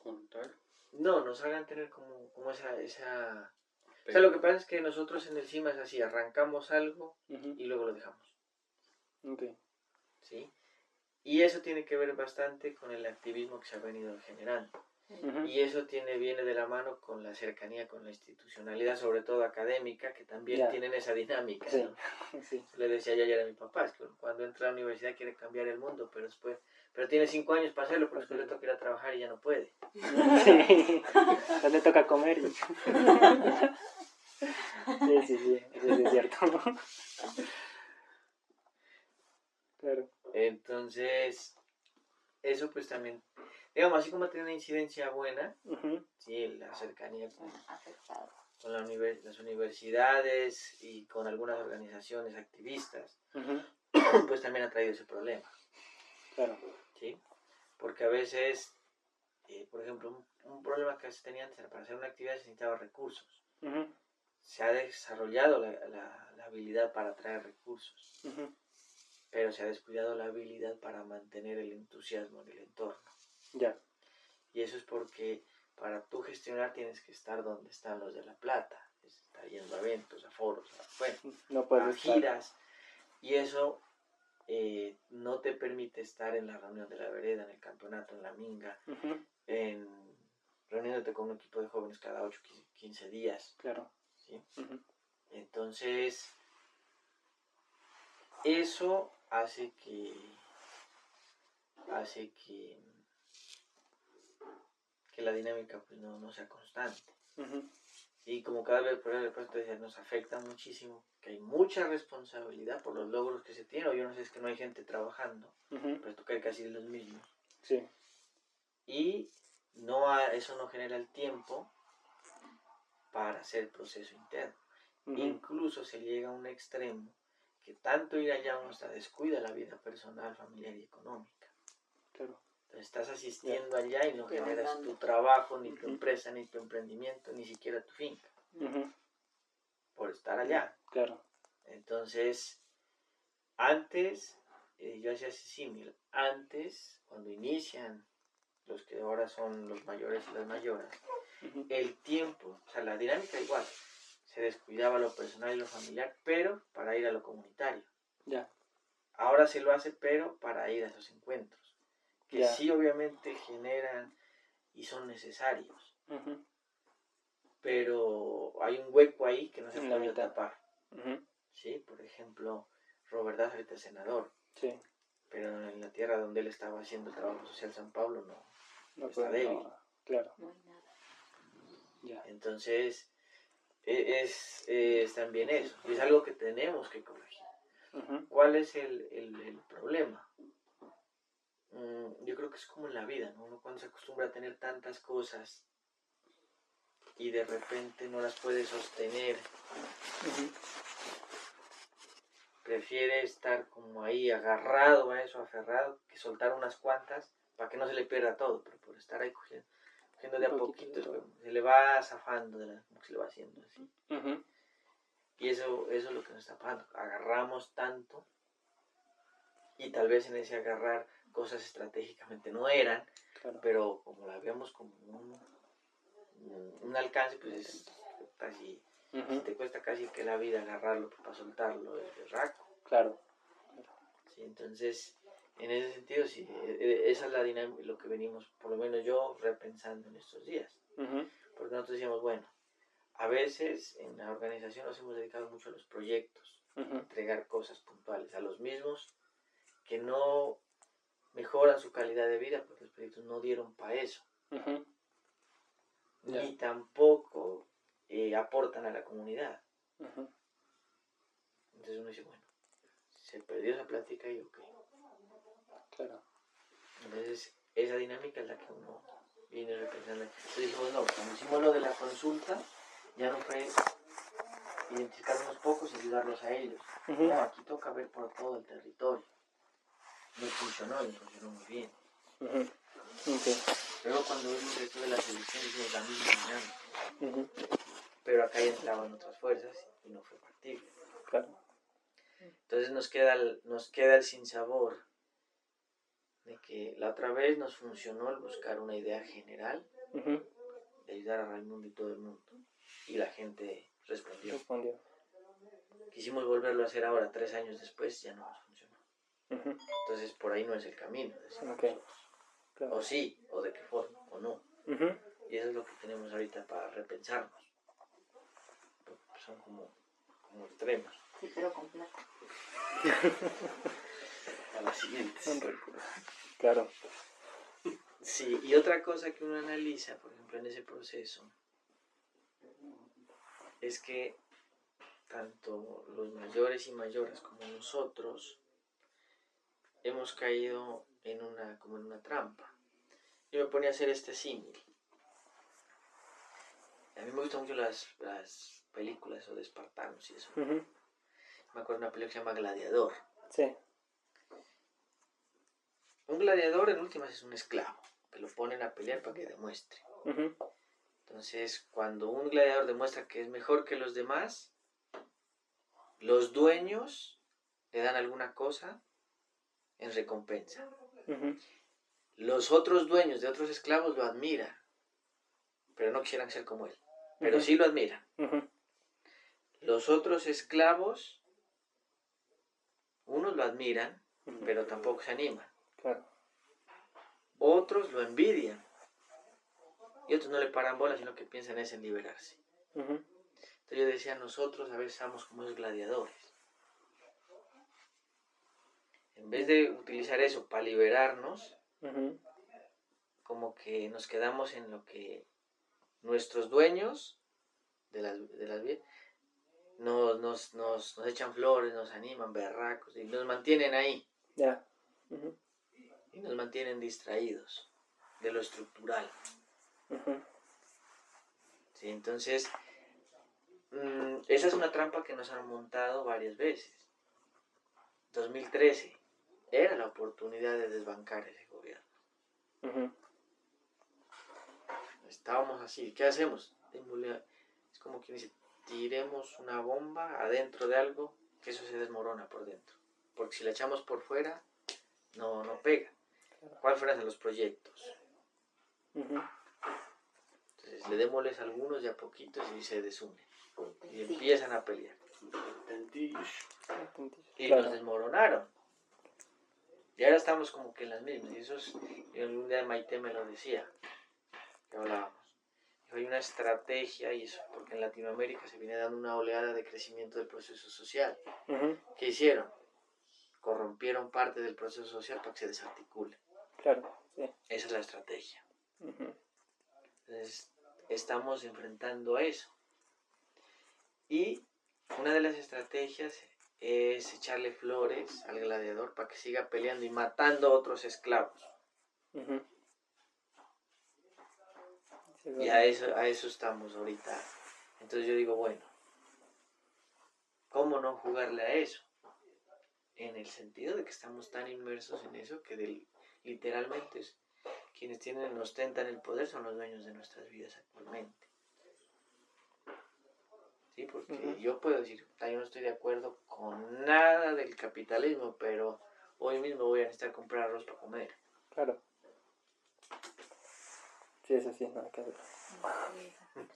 Speaker 1: Juntar.
Speaker 4: no, nos hagan tener como esa o sea, lo que pasa es que nosotros en el CIMA es así, arrancamos algo
Speaker 2: Ujú.
Speaker 4: y luego lo dejamos,
Speaker 2: Ok.
Speaker 4: ¿sí? Y eso tiene que ver bastante con el activismo que se ha venido generando.
Speaker 2: Ujú.
Speaker 4: Y eso viene de la mano con la cercanía con la institucionalidad, sobre todo académica, que también
Speaker 2: Ya.
Speaker 4: tienen esa dinámica,
Speaker 2: Sí.
Speaker 4: ¿no?
Speaker 2: Sí.
Speaker 4: Le decía yo ayer a mi papá, es que cuando entra a la universidad quiere cambiar el mundo, pero tiene 5 años para hacerlo, porque después le toca ir a trabajar y ya no puede.
Speaker 2: Sí. ¿Dónde toca comer? Sí, eso sí es cierto. Claro.
Speaker 4: Entonces, eso pues también, digamos, así como tiene una incidencia buena,
Speaker 2: Ujú.
Speaker 4: sí, la cercanía
Speaker 3: Afectado.
Speaker 4: con las universidades y con algunas organizaciones activistas,
Speaker 2: Ujú.
Speaker 4: pues también ha traído ese problema,
Speaker 2: Claro.
Speaker 4: ¿sí? Porque a veces, por ejemplo, un problema que se tenía antes era para hacer una actividad se necesitaba recursos.
Speaker 2: Ujú.
Speaker 4: Se ha desarrollado la habilidad para traer recursos,
Speaker 2: Ujú.
Speaker 4: pero se ha descuidado la habilidad para mantener el entusiasmo en el entorno.
Speaker 2: Ya.
Speaker 4: Y eso es porque para tú gestionar tienes que estar donde están los de La Plata, estar yendo a eventos, a foros,
Speaker 2: No
Speaker 4: a
Speaker 2: puedes estar.
Speaker 4: giras, y eso no te permite estar en la reunión de la vereda, en el campeonato, en la minga,
Speaker 2: Ujú.
Speaker 4: reuniéndote con un equipo de jóvenes cada 8, 15 días.
Speaker 2: Claro.
Speaker 4: ¿Sí?
Speaker 2: Ujú.
Speaker 4: Entonces, eso hace que la dinámica pues, no sea constante.
Speaker 2: Ujú.
Speaker 4: Y como cada vez nos afecta muchísimo, que hay mucha responsabilidad por los logros que se tienen, o yo no sé, es que no hay gente trabajando,
Speaker 2: Ujú.
Speaker 4: pero toca casi de los mismos.
Speaker 2: Sí.
Speaker 4: Y eso no genera el tiempo para hacer el proceso interno.
Speaker 2: Ujú.
Speaker 4: Incluso se llega a un extremo que tanto ir allá uno hasta descuida la vida personal, familiar y económica.
Speaker 2: Claro.
Speaker 4: Entonces estás asistiendo allá y no
Speaker 3: Te
Speaker 4: generas
Speaker 3: mandando.
Speaker 4: tu trabajo, ni tu
Speaker 2: Ujú.
Speaker 4: empresa, ni tu emprendimiento, ni siquiera tu finca,
Speaker 2: Ujú.
Speaker 4: por estar allá.
Speaker 2: Claro.
Speaker 4: Entonces, antes, yo hacía ese símil, antes, cuando inician los que ahora son los mayores y las mayoras,
Speaker 2: Ujú.
Speaker 4: el tiempo, o sea, la dinámica igual, se descuidaba lo personal y lo familiar, pero para ir a lo comunitario.
Speaker 2: Ya.
Speaker 4: Ahora se lo hace, pero para ir a esos encuentros, que
Speaker 2: Ya.
Speaker 4: sí obviamente generan y son necesarios,
Speaker 2: Ujú.
Speaker 4: pero hay un hueco ahí que no se
Speaker 2: En la
Speaker 4: puede
Speaker 2: mitad.
Speaker 4: tapar.
Speaker 2: Ujú.
Speaker 4: ¿Sí? Por ejemplo, Robert Daza ahorita es senador,
Speaker 2: Sí.
Speaker 4: pero en la tierra donde él estaba haciendo el trabajo social San Pablo no
Speaker 2: No
Speaker 4: está
Speaker 2: puedo.
Speaker 4: débil.
Speaker 2: No. Claro.
Speaker 3: No hay nada.
Speaker 2: Ya.
Speaker 4: Entonces, es también eso, y es algo que tenemos que corregir. ¿Cuál es el problema? Yo creo que es como en la vida, ¿no? Uno cuando se acostumbra a tener tantas cosas y de repente no las puede sostener, prefiere estar como ahí agarrado a eso, aferrado, que soltar unas cuantas para que no se le pierda todo, pero por estar ahí cogiendo de a poquito, se le va zafando, se le va haciendo así. Y eso es lo que nos está pasando, agarramos tanto y tal vez en ese agarrar cosas estratégicamente no eran, claro, pero como la vemos como un alcance, pues es casi, si te cuesta casi que la vida agarrarlo para soltarlo, es berraco.
Speaker 2: Claro.
Speaker 4: Sí, entonces, en ese sentido, sí, esa es la dinámica, lo que venimos, por lo menos yo, repensando en estos días. Porque nosotros decíamos, bueno, a veces en la organización nos hemos dedicado mucho a los proyectos, a entregar cosas puntuales a los mismos que no mejoran su calidad de vida porque los proyectos no dieron para eso. Ni tampoco aportan a la comunidad. Entonces uno dice, bueno, se perdió esa plática y ok.
Speaker 2: Claro.
Speaker 4: Entonces esa dinámica es la que uno viene repensando. Entonces dijimos, no, cuando hicimos lo de la consulta, ya no fue identificar unos pocos y ayudarlos a ellos. No, aquí toca ver por todo el territorio. Nos funcionó muy bien. Luego cuando vimos esto de las elecciones, hicimos la misma dinámica. Pero acá ya entraban otras fuerzas y no fue factible.
Speaker 2: Claro.
Speaker 4: Entonces nos queda el sinsabor de que la otra vez nos funcionó el buscar una idea general de ayudar a Raimundo y todo el mundo. Y la gente respondió. Quisimos volverlo a hacer ahora, 3 años después, ya no nos funcionó. Entonces por ahí no es el camino. Claro. O sí, o de qué forma, o no. Y eso es lo que tenemos ahorita para repensarnos. Porque son como extremos.
Speaker 3: Sí, pero con plata.
Speaker 4: A las siguientes.
Speaker 2: Claro.
Speaker 4: Sí, y otra cosa que uno analiza, por ejemplo, en ese proceso, es que tanto los mayores y mayoras como nosotros hemos caído en una trampa. Yo me ponía a hacer este símil. A mí me gustan mucho las películas o de espartanos y eso. Me acuerdo de una película que se llama Gladiador.
Speaker 2: Sí.
Speaker 4: Un gladiador en últimas es un esclavo, que lo ponen a pelear para que demuestre. Entonces, cuando un gladiador demuestra que es mejor que los demás, los dueños le dan alguna cosa en recompensa. Los otros dueños de otros esclavos lo admiran, pero no quisieran ser como él, pero sí lo admiran. Los otros esclavos, unos lo admiran, pero tampoco se animan.
Speaker 2: Claro.
Speaker 4: Otros lo envidian y otros no le paran bola, sino que piensan es en liberarse. Entonces yo decía, nosotros a veces somos como esos gladiadores. En vez de utilizar eso para liberarnos, como que nos quedamos en lo que nuestros dueños de las vidas nos echan flores, nos animan, berracos, y nos mantienen ahí. Y nos mantienen distraídos de lo estructural. ¿Sí? Entonces, esa es una trampa que nos han montado varias veces. 2013 era la oportunidad de desbancar ese gobierno. Estábamos así, ¿qué hacemos? Es como quien dice, tiremos una bomba adentro de algo que eso se desmorona por dentro. Porque si la echamos por fuera, no pega. ¿Cuáles fueran los proyectos? Entonces le démosles algunos de a poquitos y se desunen. Y empiezan a pelear. Y nos desmoronaron. Y ahora estamos como que en las mismas. Y eso es, un día Maite me lo decía, que hablábamos. Hay una estrategia, y eso porque en Latinoamérica se viene dando una oleada de crecimiento del proceso social. ¿Qué hicieron? Corrompieron parte del proceso social para que se desarticule.
Speaker 2: Claro, sí.
Speaker 4: Esa es la estrategia. Entonces, estamos enfrentando a eso. Y una de las estrategias es echarle flores al gladiador para que siga peleando y matando a otros esclavos.
Speaker 2: Ujú. Sí,
Speaker 4: Y a eso estamos ahorita. Entonces yo digo, bueno, ¿cómo no jugarle a eso? En el sentido de que estamos tan inmersos en eso que literalmente quienes ostentan el poder son los dueños de nuestras vidas actualmente. ¿Sí? Porque yo puedo decir, yo no estoy de acuerdo con nada del capitalismo, pero hoy mismo voy a necesitar comprar arroz para comer.
Speaker 2: Claro. Sí, eso sí, nada que ver.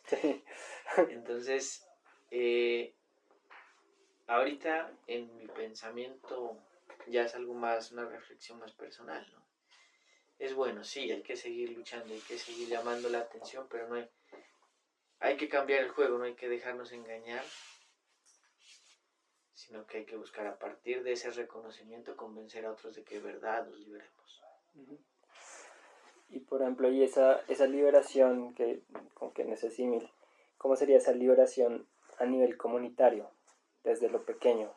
Speaker 2: Sí.
Speaker 4: Entonces, ahorita en mi pensamiento ya es algo más, una reflexión más personal, ¿no? Es bueno, sí, hay que seguir luchando, hay que seguir llamando la atención, pero no hay que cambiar el juego, no hay que dejarnos engañar, sino que hay que buscar a partir de ese reconocimiento convencer a otros de que de verdad nos liberemos.
Speaker 2: Y por ejemplo, y esa liberación con que en ese símil, ¿cómo sería esa liberación a nivel comunitario, desde lo pequeño?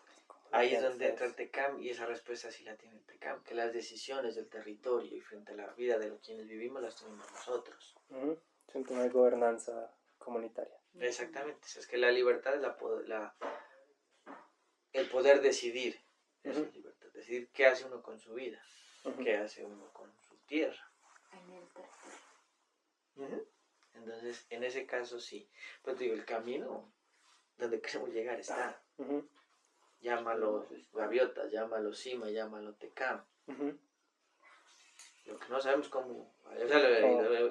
Speaker 4: Ahí es donde entra el TECAM y esa respuesta sí la tiene el TECAM, que las decisiones del territorio y frente a la vida de los quienes vivimos las tenemos nosotros.
Speaker 2: Es un tema de gobernanza comunitaria.
Speaker 4: Exactamente, es que la libertad es el poder decidir. Eso es libertad, decidir qué hace uno con su vida, qué hace uno con su tierra. Entonces, en ese caso sí. Pero te digo, el camino donde queremos llegar está. Llámalo gaviotas, llámalo cima, llámalo tecam. Lo que no sabemos cómo. O sea,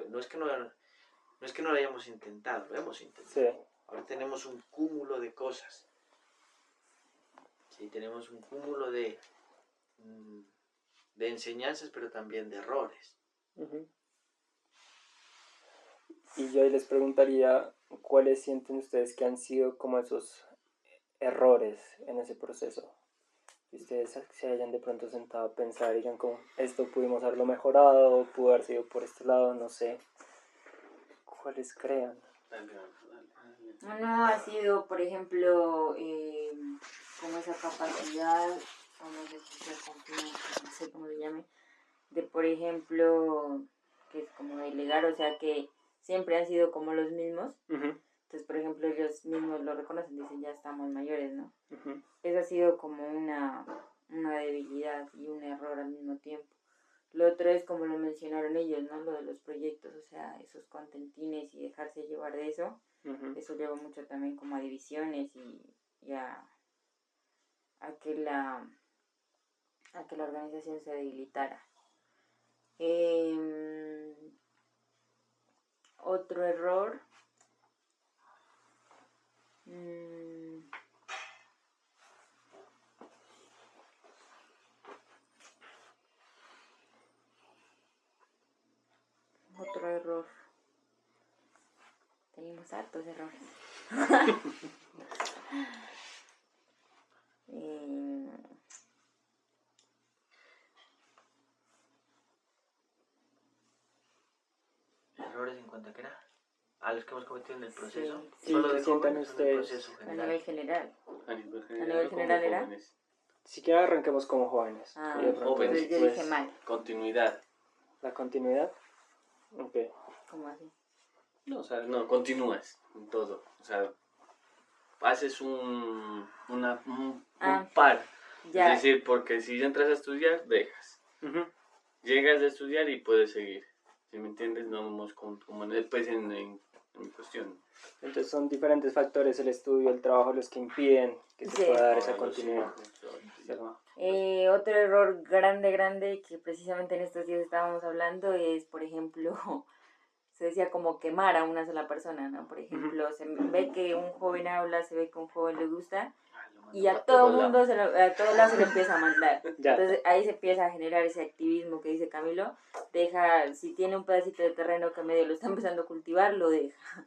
Speaker 4: no es que no lo hayamos intentado, lo hemos intentado.
Speaker 2: Sí.
Speaker 4: Ahora tenemos un cúmulo de cosas. Sí, tenemos un cúmulo de enseñanzas, pero también de errores.
Speaker 2: Y yo ahí les preguntaría, ¿cuáles sienten ustedes que han sido como esos errores en ese proceso? Si ustedes se hayan de pronto sentado a pensar y digan como, esto pudimos haberlo mejorado, pudo haber sido por este lado, no sé. ¿Cuáles crean?
Speaker 3: Uno ha sido, por ejemplo, como esa capacidad, o no sé si sea confianza, no sé cómo se llame, de, por ejemplo, que es como delegar, o sea que siempre han sido como los mismos. Entonces, por ejemplo, ellos mismos lo reconocen, dicen, ya estamos mayores, ¿no? Eso ha sido como una debilidad y un error al mismo tiempo. Lo otro es como lo mencionaron ellos, ¿no? Lo de los proyectos, o sea, esos contentines y dejarse llevar de eso. Eso lleva mucho también como a divisiones y a que la organización se debilitara. Otro error. Otro error. Tenemos hartos errores.
Speaker 4: ¿Errores en cuanto a qué era? ¿A los que hemos cometido en el proceso?
Speaker 2: Sí,
Speaker 4: ¿Solo
Speaker 2: que
Speaker 4: de
Speaker 2: sientan
Speaker 4: jóvenes
Speaker 2: ustedes
Speaker 4: o en el proceso
Speaker 3: a
Speaker 4: general?
Speaker 3: nivel general.
Speaker 1: A nivel
Speaker 3: general
Speaker 1: como
Speaker 3: era.
Speaker 1: jóvenes.
Speaker 2: Si quieren arranquemos como jóvenes.
Speaker 3: Ah,
Speaker 2: Y de pronto
Speaker 1: Jóvenes,
Speaker 3: entonces yo
Speaker 1: pues,
Speaker 3: dije mal.
Speaker 1: continuidad.
Speaker 2: la continuidad. Ok.
Speaker 3: ¿Cómo así?
Speaker 1: No, o sea, no, continúas en todo. O sea, haces un par.
Speaker 3: Ya.
Speaker 1: Es decir, porque si entras a estudiar, dejas. Llegas a estudiar y puedes seguir. Si me entiendes, no vamos como en cuestión.
Speaker 2: Entonces son diferentes factores, el estudio, el trabajo, los que impiden que se pueda dar esa continuidad.
Speaker 3: Otro error grande que precisamente en estos días estábamos hablando es, por ejemplo, se decía como quemar a una sola persona, ¿no? Por ejemplo, se ve que un joven habla, se ve que un joven le gusta y a todo mundo, a todos lados se le empieza a mandar. Entonces ahí se empieza a generar ese activismo que dice Camilo, si tiene un pedacito de terreno que medio lo está empezando a cultivar, lo deja.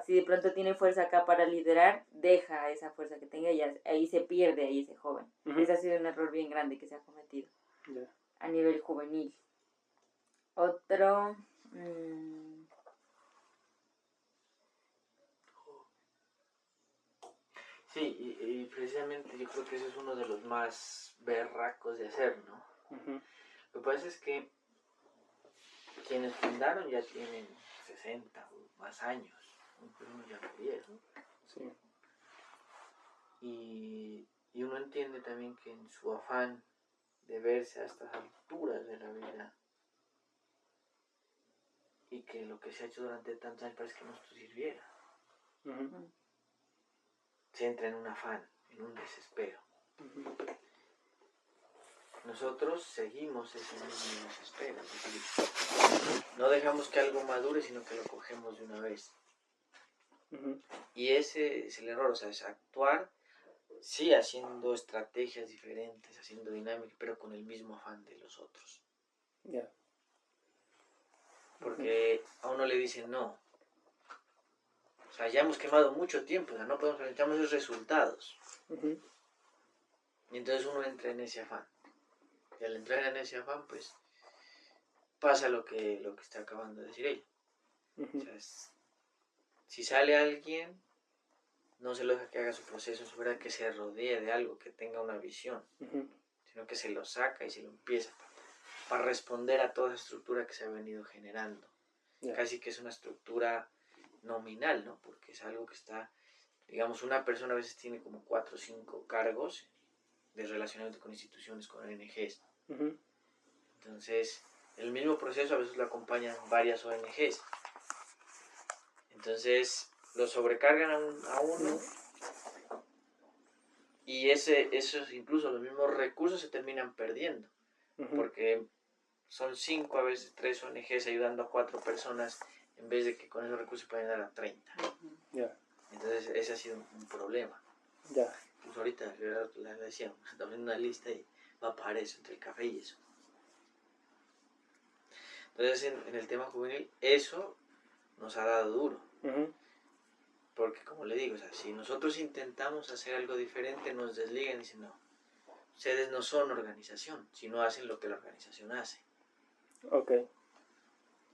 Speaker 3: Si de pronto tiene fuerza acá para liderar, deja esa fuerza que tenga y ahí se pierde ahí ese joven. Ese ha sido un error bien grande que se ha cometido a nivel juvenil. Otro...
Speaker 4: Sí, y precisamente yo creo que eso es uno de los más berracos de hacer, ¿no? Lo que pasa es que quienes fundaron ya tienen 60 o más años, uno ya murieron.
Speaker 2: Sí.
Speaker 4: Y uno entiende también que en su afán de verse a estas alturas de la vida y que lo que se ha hecho durante tantos años parece que no sirviera, se entra en un afán, en un desespero. Nosotros seguimos ese mismo desespero, es decir, no dejamos que algo madure, sino que lo cogemos de una vez. Y ese es el error, o sea, es actuar, sí, haciendo estrategias diferentes, haciendo dinámicas, pero con el mismo afán de los otros.
Speaker 2: Ya.
Speaker 4: Porque a uno le dicen no. O sea, ya hemos quemado mucho tiempo, o sea, no podemos necesitamos esos resultados. Y entonces uno entra en ese afán. Y al entrar en ese afán, pues, pasa lo que está acabando de decir ella. O sea, si sale alguien, no se lo deja que haga su proceso, es verdad que se rodee de algo, que tenga una visión, sino que se lo saca y se lo empieza para responder a toda esa estructura que se ha venido generando. Casi que es una estructura nominal, ¿no? Porque es algo que está, digamos, una persona a veces tiene como 4 o 5 cargos de relacionamiento con instituciones, con ONGs. Entonces, el mismo proceso a veces lo acompañan varias ONGs. Entonces, lo sobrecargan a uno y esos incluso los mismos recursos se terminan perdiendo. Porque son 5, a veces 3 ONGs ayudando a 4 personas en vez de que con esos recursos pueden dar a 30. Entonces, ese ha sido un problema. Pues ahorita la decía, estamos en una lista y va para eso, entre el café y eso. Entonces, en el tema juvenil, eso nos ha dado duro. Porque, como le digo, o sea, si nosotros intentamos hacer algo diferente, nos desligan y dicen, no, ustedes no son organización, si no hacen lo que la organización hace.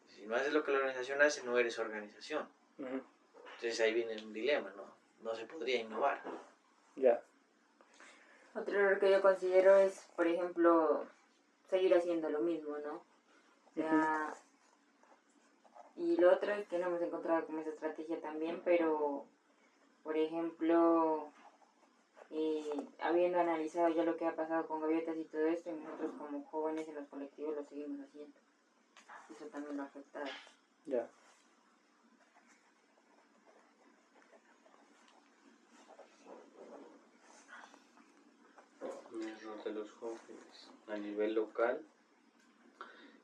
Speaker 4: Si no haces lo que la organización hace, no eres organización. Entonces ahí viene un dilema, no se podría innovar.
Speaker 3: Otro error que yo considero es, por ejemplo, seguir haciendo lo mismo, ¿no? O sea, y lo otro es que no hemos encontrado como esa estrategia también, pero, por ejemplo, habiendo analizado ya lo que ha pasado con Gaviotas y todo esto, y nosotros como jóvenes en los colectivos lo seguimos haciendo. Eso también lo ha afectado.
Speaker 1: Un error de los jóvenes a nivel local,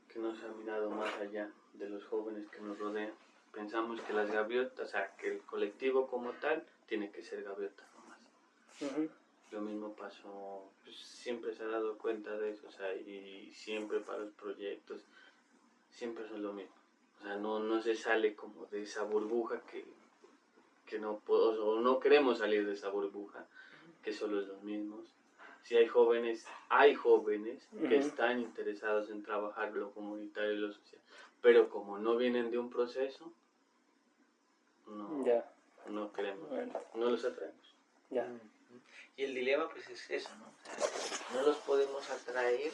Speaker 1: que no se ha mirado más allá de los jóvenes que nos rodean. Pensamos que las gaviotas, o sea, que el colectivo como tal tiene que ser gaviota nomás. Lo mismo pasó, pues, siempre se ha dado cuenta de eso, o sea, y siempre para los proyectos, siempre son lo mismo. O sea, no se sale como de esa burbuja que no puedo, o no queremos salir de esa burbuja, que solo es los mismos. Si hay jóvenes que están interesados en trabajar lo comunitario y lo social, pero como no vienen de un proceso, no queremos, no los atraemos.
Speaker 4: Y el dilema pues es eso, ¿no? O sea, no los podemos atraer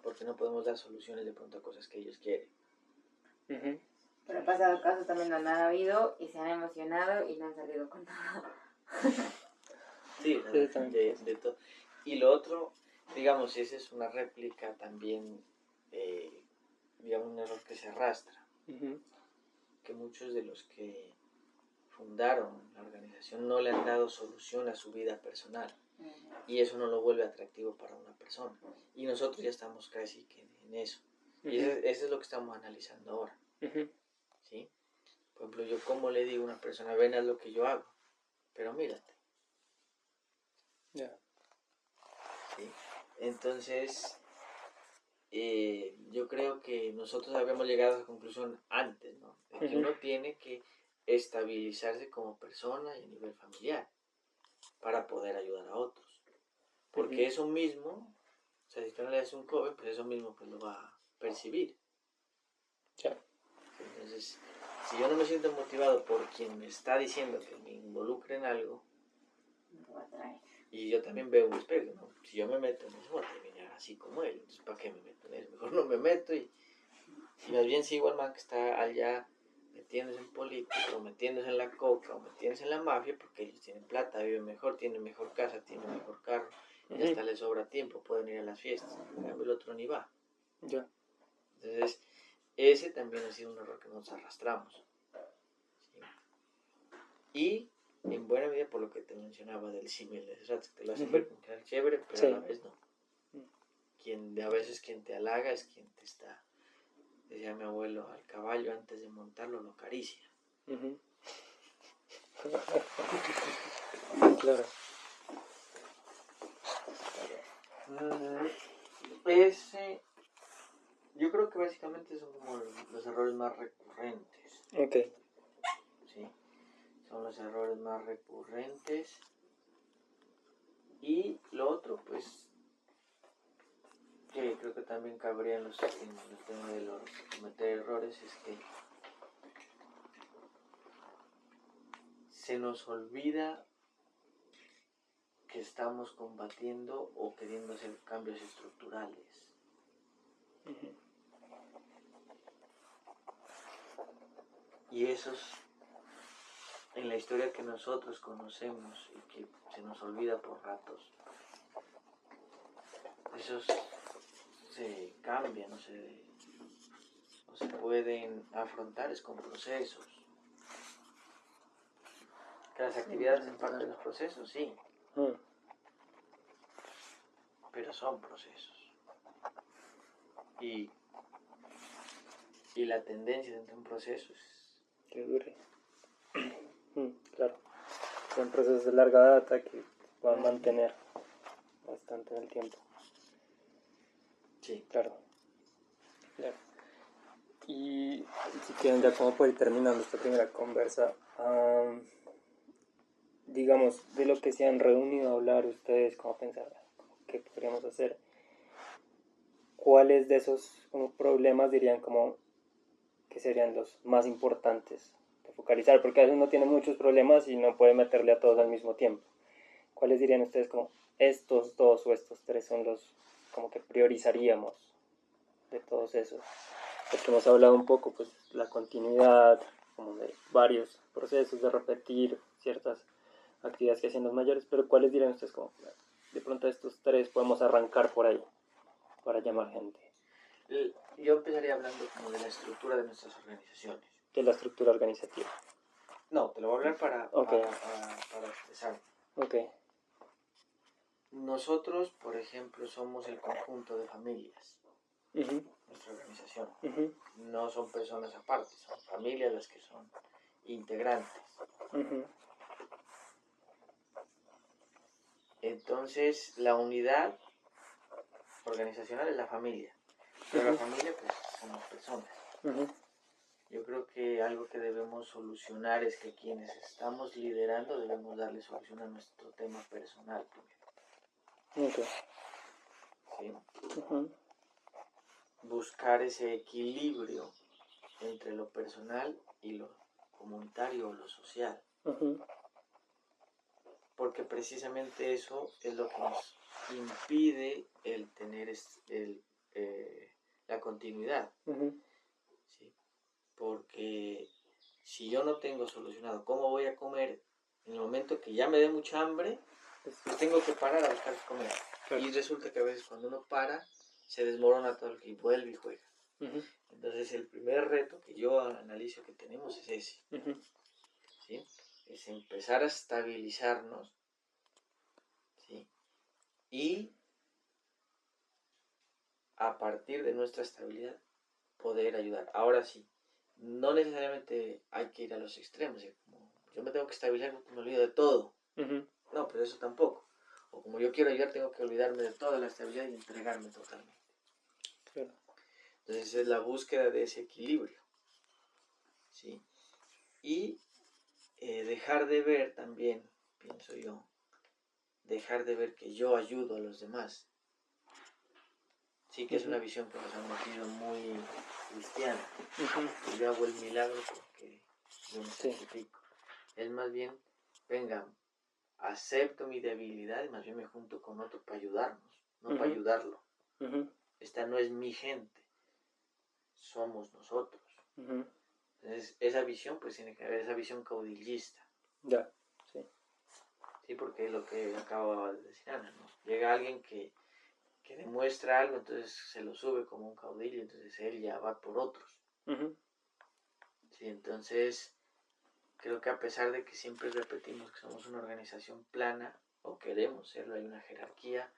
Speaker 4: porque no podemos dar soluciones de pronto a cosas que ellos quieren.
Speaker 3: Pero ha pasado casos también donde han habido y se han emocionado y no han salido con nada.
Speaker 4: Sí, de todo. Y lo otro, digamos, esa es una réplica también, digamos, un error que se arrastra. Que muchos de los que fundaron la organización no le han dado solución a su vida personal. Y eso no lo vuelve atractivo para una persona. Y nosotros ya estamos casi que en eso. Y eso es lo que estamos analizando ahora. ¿Sí? Por ejemplo, yo como le digo a una persona, ven a lo que yo hago, pero mírate. ¿Sí? Entonces, yo creo que nosotros habíamos llegado a esa conclusión antes, ¿no? De que uno tiene que estabilizarse como persona y a nivel familiar para poder ayudar a otros. Porque eso mismo, o sea, si tú no le das un cover, pues eso mismo pues lo va a percibir. Entonces, si yo no me siento motivado por quien me está diciendo que me involucre en algo,
Speaker 3: Lo va a traer.
Speaker 4: y yo también veo un espejo, ¿no? Si yo me meto en eso, voy a terminar así como él. Entonces, ¿para qué me meto en eso? Mejor no me meto y más bien sigo al man que está allá metiéndose en política, o metiéndose en la coca, o metiéndose en la mafia, porque ellos tienen plata, viven mejor, tienen mejor casa, tienen mejor carro, y hasta les sobra tiempo, pueden ir a las fiestas. En cambio, el otro ni va.
Speaker 2: Ya.
Speaker 4: Entonces, ese también ha sido un error que nos arrastramos. ¿Sí? Y en buena medida por lo que te mencionaba del símil de rato, que te lo hace ver como que era chévere, pero a la vez no. A veces quien te halaga es quien te está, decía mi abuelo, al caballo antes de montarlo lo acaricia.
Speaker 2: Claro.
Speaker 4: Yo creo que básicamente son como los errores más recurrentes.
Speaker 2: Ok.
Speaker 4: ¿Sí? Son los errores más recurrentes. Y lo otro, pues, que creo que también cabría en el tema de los cometer errores, es que se nos olvida que estamos combatiendo o queriendo hacer cambios estructurales. Y esos, en la historia que nosotros conocemos y que se nos olvida por ratos, esos se cambian o se pueden afrontar es con procesos. Que las actividades son parte de los procesos, sí, pero son procesos. Y la tendencia dentro de un proceso es
Speaker 2: que dure. Claro. Son procesos de larga data que van a mantener bastante en el tiempo.
Speaker 4: sí.
Speaker 2: Claro. Y si quieren ya como por ir terminando esta primera conversa, digamos, de lo que se han reunido a hablar ustedes, cómo pensar, qué podríamos hacer, ¿cuáles de esos como problemas dirían como que serían los más importantes de focalizar? Porque a veces uno tiene muchos problemas y no puede meterle a todos al mismo tiempo. ¿Cuáles dirían ustedes como estos dos o estos tres son los como que priorizaríamos de todos esos? Porque hemos hablado un poco, pues, la continuidad, como de varios procesos, de repetir ciertas actividades que hacen los mayores, pero ¿cuáles dirían ustedes como, de pronto estos tres podemos arrancar por ahí, para llamar gente?
Speaker 4: Yo empezaría hablando como de la estructura de nuestras organizaciones.
Speaker 2: ¿Qué es la estructura organizativa?
Speaker 4: No, te lo voy a hablar para expresar.
Speaker 2: Ok.
Speaker 4: Nosotros, por ejemplo, somos el conjunto de familias. Nuestra organización. No son personas aparte, son familias las que son integrantes. Entonces, la unidad organizacional es la familia. Pero la familia, pues, somos personas. Yo creo que algo que debemos solucionar es que quienes estamos liderando debemos darle solución a nuestro tema personal primero.
Speaker 2: Ok.
Speaker 4: ¿Sí? Buscar ese equilibrio entre lo personal y lo comunitario o lo social. Porque precisamente eso es lo que nos impide el tener la continuidad. ¿Sí? Porque si yo no tengo solucionado cómo voy a comer, en el momento que ya me dé mucha hambre, pues tengo que parar a buscar comer. Claro. Y resulta que a veces cuando uno para, se desmorona todo el que vuelve y juega. Entonces el primer reto que yo analizo que tenemos es ese. ¿Sí? Es empezar a estabilizarnos, ¿sí? Y a partir de nuestra estabilidad poder ayudar. Ahora sí, no necesariamente hay que ir a los extremos. Como yo me tengo que estabilizar porque me olvido de todo. No, pero eso tampoco. O como yo quiero ayudar, tengo que olvidarme de toda la estabilidad y entregarme totalmente.
Speaker 2: Claro.
Speaker 4: Entonces es la búsqueda de ese equilibrio. ¿Sí? Y dejar de ver también, pienso yo, dejar de ver que yo ayudo a los demás. Sí, que es una visión que nos han metido muy cristiana. Yo hago el milagro porque yo me
Speaker 2: Sí.
Speaker 4: sacrifico. Es más bien, venga, acepto mi debilidad y más bien me junto con otro para ayudarnos, no para ayudarlo. Esta no es mi gente, somos nosotros. Entonces, esa visión, pues tiene que haber esa visión caudillista.
Speaker 2: Ya, sí.
Speaker 4: Sí, porque es lo que acababa de decir Ana, ¿no? Llega alguien que demuestra algo, entonces se lo sube como un caudillo, entonces él ya va por otros. Sí, entonces creo que a pesar de que siempre repetimos que somos una organización plana, o queremos serlo, hay una jerarquía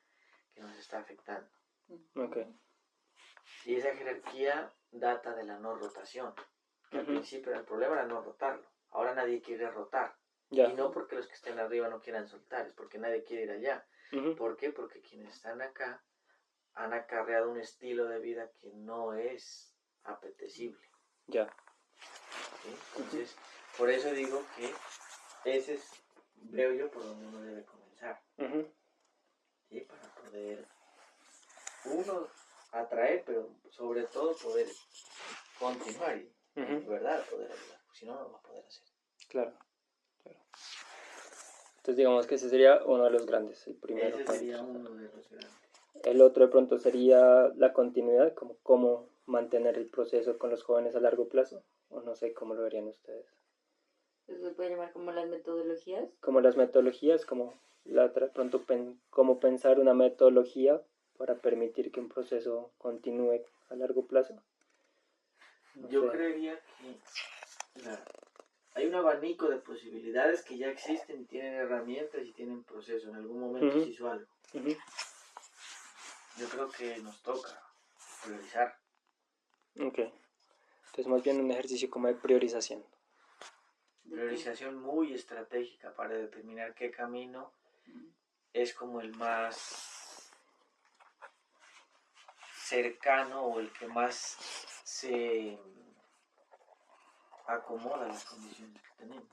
Speaker 4: que nos está afectando.
Speaker 2: Okay.
Speaker 4: Y esa jerarquía data de la no rotación, que al principio el problema era no rotarlo, ahora nadie quiere rotar.
Speaker 2: Ya.
Speaker 4: Y no porque los que estén arriba no quieran soltar, es porque nadie quiere ir allá. ¿Por qué? Porque quienes están acá han acarreado un estilo de vida que no es apetecible.
Speaker 2: Ya.
Speaker 4: ¿Sí? Entonces, por eso digo que ese es, veo yo, por donde uno debe comenzar. ¿Sí? Para poder, uno, atraer, pero sobre todo poder continuar y de verdad poder ayudar. Si no, no lo va a poder hacer.
Speaker 2: Claro. Entonces digamos que ese sería uno de los grandes, el primero.
Speaker 4: Ese sería uno de los grandes.
Speaker 2: El otro de pronto sería la continuidad, como cómo mantener el proceso con los jóvenes a largo plazo, o no sé cómo lo verían ustedes.
Speaker 3: Eso se puede llamar como las metodologías.
Speaker 2: Como las metodologías, como la otra, de pronto cómo pensar una metodología para permitir que un proceso continúe a largo plazo.
Speaker 4: Yo creería que hay un abanico de posibilidades que ya existen, tienen herramientas y tienen proceso. En algún momento se hizo algo. Yo creo que nos toca priorizar.
Speaker 2: Ok. Entonces más bien un ejercicio como de priorización.
Speaker 4: Priorización muy estratégica para determinar qué camino es como el más cercano o el que más se acomoda a las condiciones que tenemos.